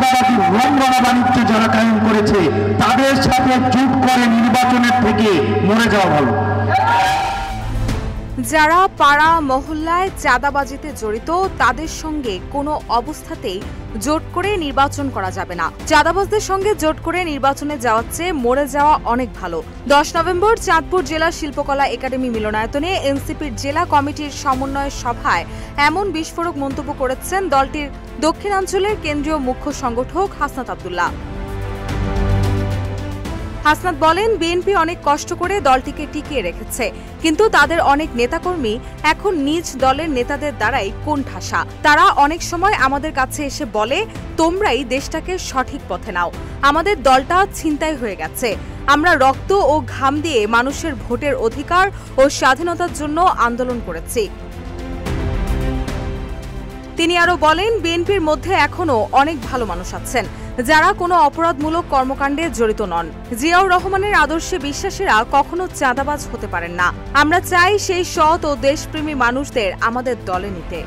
চাঁদাবাজি রমরমা বাণিজ্য যারা কায়েম করেছে তাদের সাথে জোট করে নির্বাচনের থেকে মরে যাওয়া ভালো। যারা পাড়া মহল্লায় চাঁদাবাজিতে জড়িত তাদের সঙ্গে কোনো অবস্থাতেই জোট করে নির্বাচন করা যাবে না। চাঁদাবাজদের সঙ্গে জোট করে নির্বাচনে যাওয়ার চেয়ে মরে যাওয়া অনেক ভালো। 10 নভেম্বর চাঁদপুর জেলা শিল্পকলা একাডেমি মিলনায়তনে এনসিপির জেলা কমিটির সমন্বয় সভায় এমন বিস্ফোরক মন্তব্য করেছেন দলটির দক্ষিণাঞ্চলের কেন্দ্রীয় মুখ্য সংগঠক হাসনাত আব্দুল্লাহ। হাসনাত বলেন, বিএনপি অনেক কষ্ট করে দলটিকে টিকিয়ে রেখেছে, কিন্তু তাদের অনেক নেতাকর্মী এখন নিজ দলের নেতাদের দ্বারাই কোণঠাসা। তারা অনেক সময় আমাদের কাছে এসে বলে, তোমরাই দেশটাকে সঠিক পথে নাও। আমাদের দলটা ছিনতাই হয়ে গেছে। আমরা রক্ত ও ঘাম দিয়ে মানুষের ভোটের অধিকার ও স্বাধীনতার জন্য আন্দোলন করেছি। তিনি আরো বলেন, বিএনপির মধ্যে এখনো অনেক ভালো মানুষ আছেন যারা কোনো অপরাধমূলক কর্মকাণ্ডে জড়িত নন। জিয়াউর রহমানের আদর্শে বিশ্বাসীরা কখনো চাঁদাবাজ হতে পারেন না। আমরা চাই সেই সৎ ও দেশপ্রেমী মানুষদের আমাদের দলে নিতে।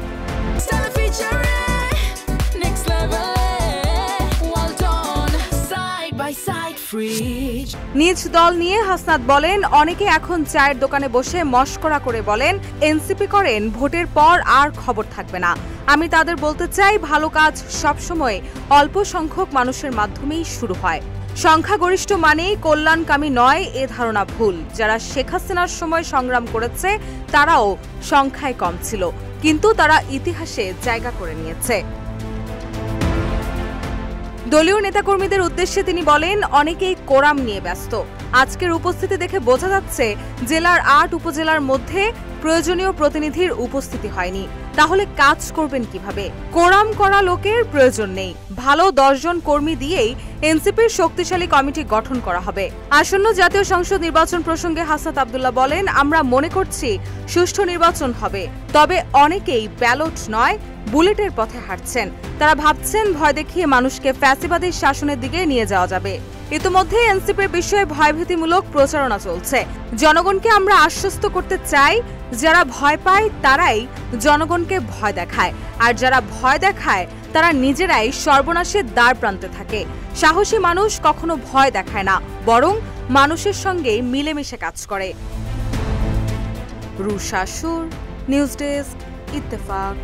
নিজ দল নিয়ে হাসনাত বলেন, অনেকে এখন চায়ের দোকানে বসে মশকরা করে বলেন এনসিপি করেন, ভোটের পর আর খবর থাকবে না। আমি তাদের বলতে চাই, ভালো কাজ সবসময় অল্প সংখ্যক মানুষের মাধ্যমেই শুরু হয়। সংখ্যাগরিষ্ঠ মানেই কল্যাণকামী নয়, এ ধারণা ভুল। যারা শেখ হাসিনার সময় সংগ্রাম করেছে তারাও সংখ্যায় কম ছিল, কিন্তু তারা ইতিহাসে জায়গা করে নিয়েছে। দলীয় নেতাকর্মীদের উদ্দেশ্যে তিনি বলেন, অনেকেই কোরাম নিয়ে ব্যস্ত। আজকের উপস্থিতি দেখে বোঝা যাচ্ছে জেলার 8 উপজেলার মধ্যে প্রয়োজনীয় প্রতিনিধির উপস্থিতি হয়নি। তাহলে কাজ করবেন কিভাবে? কোরাম করা লোকের প্রয়োজন নেই। ভালো 10 জন কর্মী দিয়েই এনসিপির শক্তিশালী কমিটি গঠন করা হবে। আসন্ন জাতীয় সংসদ নির্বাচন প্রসঙ্গে হাসনাত আব্দুল্লাহ বলেন, আমরা মনে করছি সুষ্ঠু নির্বাচন হবে, তবে অনেকেই ব্যালট নয় বুলেটের পথে হাঁটছেন। তারা ভাবছেন ভয় দেখিয়ে মানুষকে ফ্যাসিবাদী শাসনের দিকে নিয়ে যাওয়া যাবে। ইতিমধ্যে এনসিপির বিষয়ে ভয়ভীতিমূলক প্রচারণা চলছে। জনগণকে আমরা আশ্বস্ত করতে চাই, যারা ভয় পায় তারাই জনগণকে ভয় দেখায়, আর যারা ভয় দেখায় তারা নিজেরাই সর্বনাশের দ্বার প্রান্তে থাকে। সাহসী মানুষ কখনো ভয় দেখায় না, বরং মানুষের সঙ্গে মিলেমিশে কাজ করে। রুশা সুর, নিউজ ডেস্ক, ইত্তেফাক।